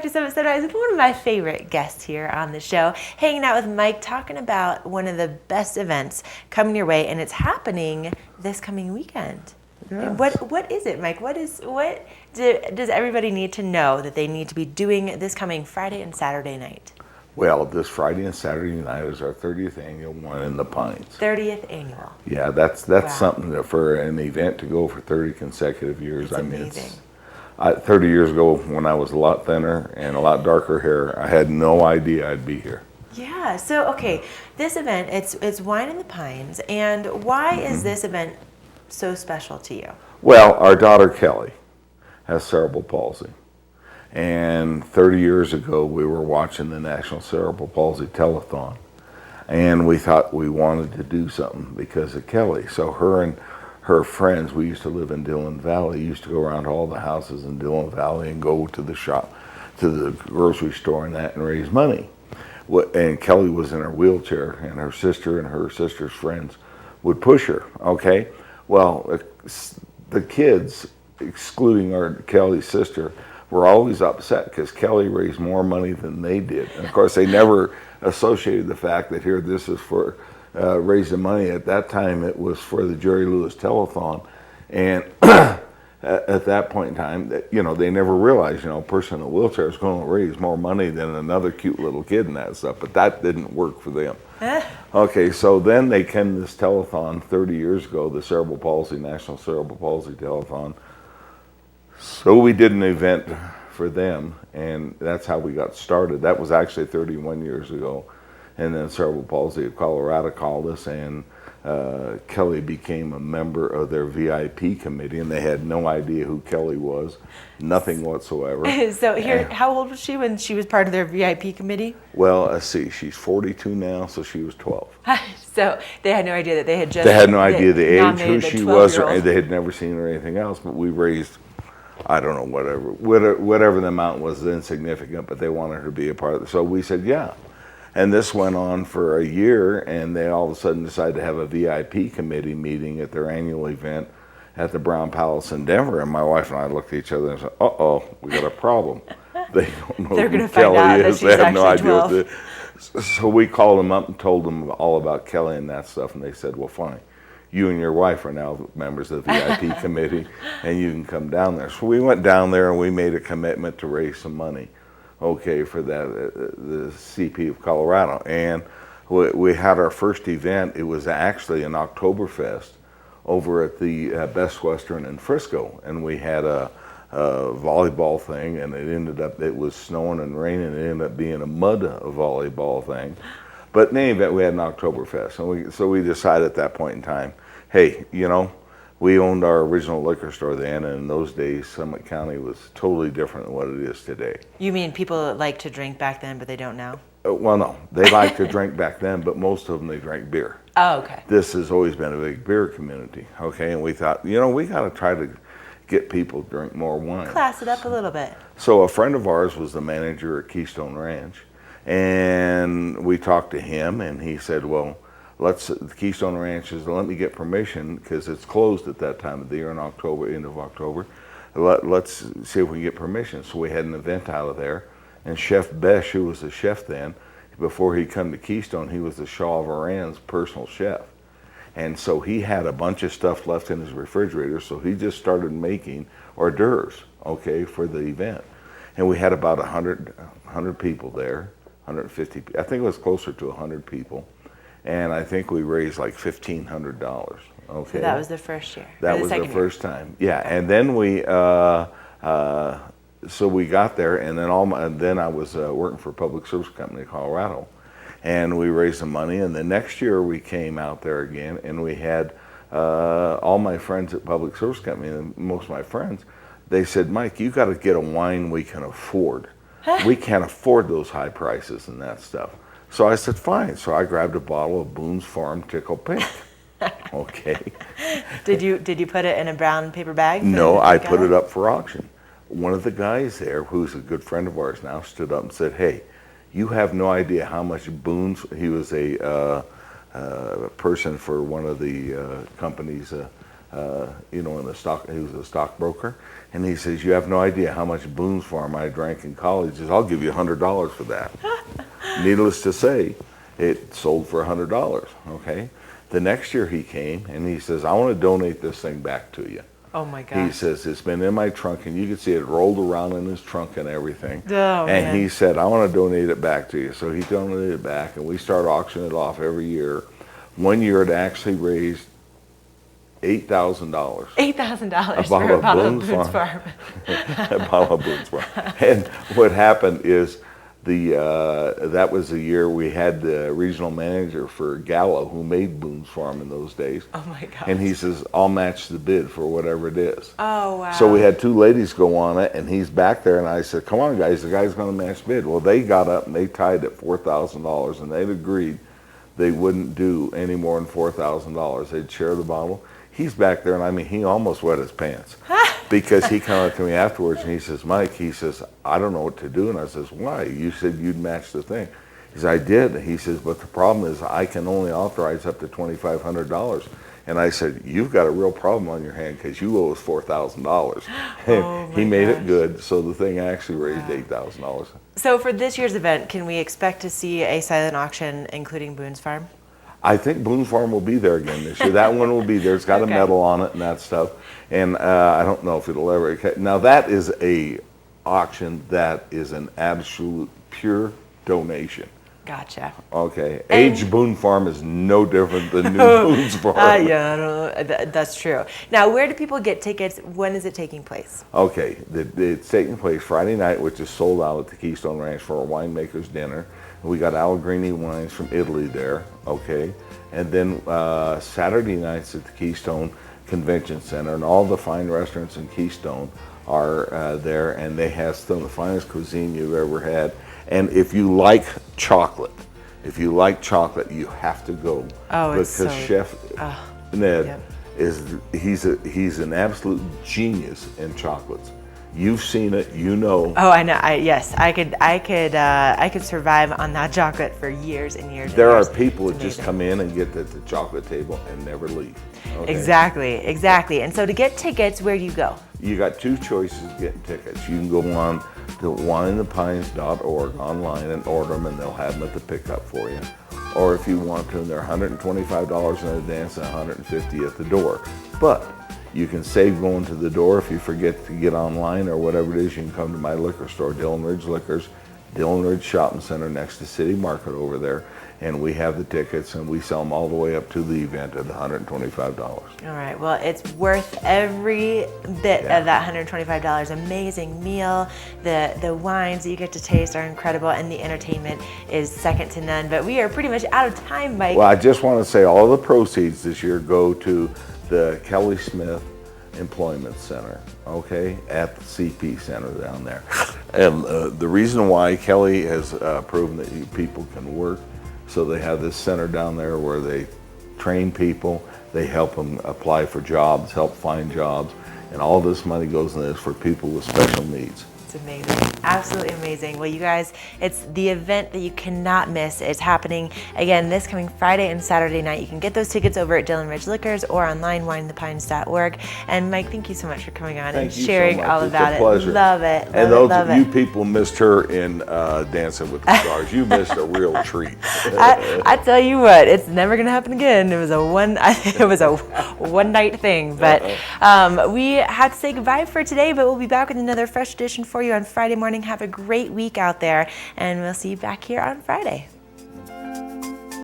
to Summit Sunrise with one of my favorite guests here on the show, hanging out with Mike, talking about one of the best events coming your way, and it's happening this coming weekend. Yes. What is it, Mike? Does everybody need to know that they need to be doing this coming Friday and Saturday night? Well, this Friday and Saturday night is our 30th annual one in the Pines. 30th annual. Yeah, that's Wow. something that for an event to go for 30 consecutive years. It's amazing. 30 years ago when I was a lot thinner and a lot darker hair, I had no idea I'd be here. Yeah. So okay, this event it's Wine in the Pines, and why is this event so special to you? Well, our daughter Kelly has cerebral palsy. And 30 years ago, we were watching the National Cerebral Palsy Telethon. And we thought we wanted to do something because of Kelly. So her and her friends, we used to live in Dillon Valley, used to go around to all the houses in Dillon Valley and go to the shop, to the grocery store and that, and raise money. And Kelly was in her wheelchair, and her sister's friends would push her, okay? Well, the kids, excluding Kelly's sister, were always upset because Kelly raised more money than they did. And of course, they never associated the fact that here this is for raising money. At that time, it was for the Jerry Lewis Telethon. And at that point in time, they never realized, a person in a wheelchair is going to raise more money than another cute little kid and that stuff. But that didn't work for them. Okay, so then they came to this telethon 30 years ago, the National Cerebral Palsy Telethon. So we did an event for them, and that's how we got started. That was actually 31 years ago. And then Cerebral Palsy of Colorado called us, and Kelly became a member of their VIP committee, and they had no idea who Kelly was, nothing whatsoever. So how old was she when she was part of their VIP committee? Well, let's see, she's 42 now, so she was 12. So they had no idea that they had just... They had no idea the age, who she was, or 12-year-old. they had never seen her or anything else, but we raised... I don't know, whatever the amount was insignificant, but they wanted her to be a part of it. So we said, yeah. And this went on for a year, and they all of a sudden decided to have a VIP committee meeting at their annual event at the Brown Palace in Denver. And my wife and I looked at each other and said, uh-oh, we got a problem. They don't know They're who gonna find out Kelly that is. she's They have no actually idea 12. So we called them up and told them all about Kelly and that stuff, and they said, well, fine. You and your wife are now members of the VIP committee, and you can come down there. So we went down there, and we made a commitment to raise some money, okay, for the CP of Colorado. And we had our first event. It was actually an Oktoberfest over at the Best Western in Frisco, and we had a volleyball thing, and it was snowing and raining, and it ended up being a mud volleyball thing. But in any event, we had an Oktoberfest, so we decided at that point in time, hey, we owned our original liquor store then, and in those days, Summit County was totally different than what it is today. You mean people like to drink back then, but they don't now? Well, no, they liked to drink back then, but most of them, they drank beer. Oh, okay. This has always been a big beer community, okay? And we thought, we got to try to get people to drink more wine. Class it up a little bit. So a friend of ours was the manager at Keystone Ranch, and we talked to him, and he said, well, Keystone Ranch says, let me get permission, because it's closed at that time of the year in October, end of October. Let's see if we can get permission. So we had an event out of there, and Chef Besh, who was the chef then, before he come to Keystone, he was the Shaw of Iran's personal chef. And so he had a bunch of stuff left in his refrigerator, so he just started making hors d'oeuvres, okay, for the event. And we had about 100 people there, 150, I think it was closer to 100 people. And I think we raised like $1,500, okay? So that was the first year? That was the first time, yeah. And then so we got there, and then I was working for a public service company in Colorado. And we raised some money, and the next year we came out there again, and we had all my friends at public service company, and most of my friends, they said, Mike, you got to get a wine we can afford. We can't afford those high prices and that stuff. So I said, fine. So I grabbed a bottle of Boone's Farm Tickle Pink. Okay. Did you put it in a brown paper bag? No, I put it up for auction. One of the guys there, who's a good friend of ours now, stood up and said, hey, you have no idea how much Boone's, he was a person for one of the companies, in the stock. He was a stockbroker, and he says, "You have no idea how much Boone's Farm I drank in college." He says, "I'll give you $100 for that." Needless to say, it sold for $100. Okay. The next year he came and he says, "I want to donate this thing back to you." Oh my He gosh. says, "It's been in my trunk," and you can see it rolled around in his trunk and everything. Oh, And man. he said, "I want to donate it back to you." So he donated it back, and we start auctioning it off every year. One year it actually raised $8,000. $8,000 A for a bottle of bottle of Boone's Boone's Farm. Farm. A bottle of Boone's Farm. And what happened is that was the year we had the regional manager for Gallo, who made Boone's Farm in those days. Oh my gosh. And he says, "I'll match the bid for whatever it is." Oh wow. So we had two ladies go on it, and he's back there, and I said, "Come on, guys, the guy's going to match bid." Well, they got up and they tied at $4,000, and they'd agreed they wouldn't do any more than $4,000. They'd share the bottle. He's back there, and I mean, he almost wet his pants because he came up to me afterwards, and he says, "Mike," he says, "I don't know what to do." And I says, "Why? You said you'd match the thing." He says, "I did." He says, "But the problem is I can only authorize up to $2,500. And I said, "You've got a real problem on your hand because you owe us $4,000. And Oh he my made gosh. it good, so the thing actually raised $8,000. So for this year's event, can we expect to see a silent auction including Boone's Farm? I think Boone's Farm will be there again this year. That one will be there. It's got Okay. a medal on it and that stuff. And I don't know if it'll ever. Now that is a auction that is an absolute pure donation. Gotcha. Okay, And- Age Boone Farm is no different than New Boone's Farm. Yeah, I don't know. That's true. Now, where do people get tickets? When is it taking place? Okay, it's taking place Friday night, which is sold out at the Keystone Ranch for a winemaker's dinner. We got Allegrini wines from Italy there, okay? And then Saturday nights at the Keystone Convention Center, and all the fine restaurants in Keystone are there, and they have some of the finest cuisine you've ever had. And if you like chocolate, you have to go. Oh, it's because so- Chef Ned yep. he's an absolute genius in chocolates. You've seen it, you know. Oh, I know. Yes, I could survive on that chocolate for years and years. There and are years. people It's that just amazing. come in and get at the chocolate table and never leave. Okay? Exactly. And so to get tickets, where do you go? You got two choices getting tickets. You can go on to wineinthepines.org online and order them, and they'll have them at the pickup for you. Or if you want to, they're $125 in advance and $150 at the door. But you can save going to the door if you forget to get online or whatever it is. You can come to my liquor store, Dillon Ridge Liquors, Dillon Ridge Shopping Center next to City Market over there. And we have the tickets, and we sell them all the way up to the event at $125. All right. Well, it's worth every bit Yeah. of that $125. Amazing meal. The wines that you get to taste are incredible, and the entertainment is second to none. But we are pretty much out of time, Mike. Well, I just want to say all the proceeds this year go to the Kelly Smith Employment Center, okay, at the CP Center down there. And the reason why Kelly has proven that people can work, so they have this center down there where they train people, they help them apply for jobs, help find jobs, and all this money goes in this for people with special needs. It's amazing. Absolutely amazing. Well, you guys, it's the event that you cannot miss. It's happening again this coming Friday and Saturday night. You can get those tickets over at Dillon Ridge Liquors or online, wineinthepines.org. And Mike, thank you so much for coming on and Thank you so sharing much. all It's about a it. pleasure. Love it. And love those it, of love you it. people missed her in Dancing with the Stars. You missed a real treat. I tell you what, it's never gonna happen again. It was a one night thing. But we have to say goodbye for today. But we'll be back with another fresh edition for you on Friday morning. Have a great week out there, and we'll see you back here on Friday.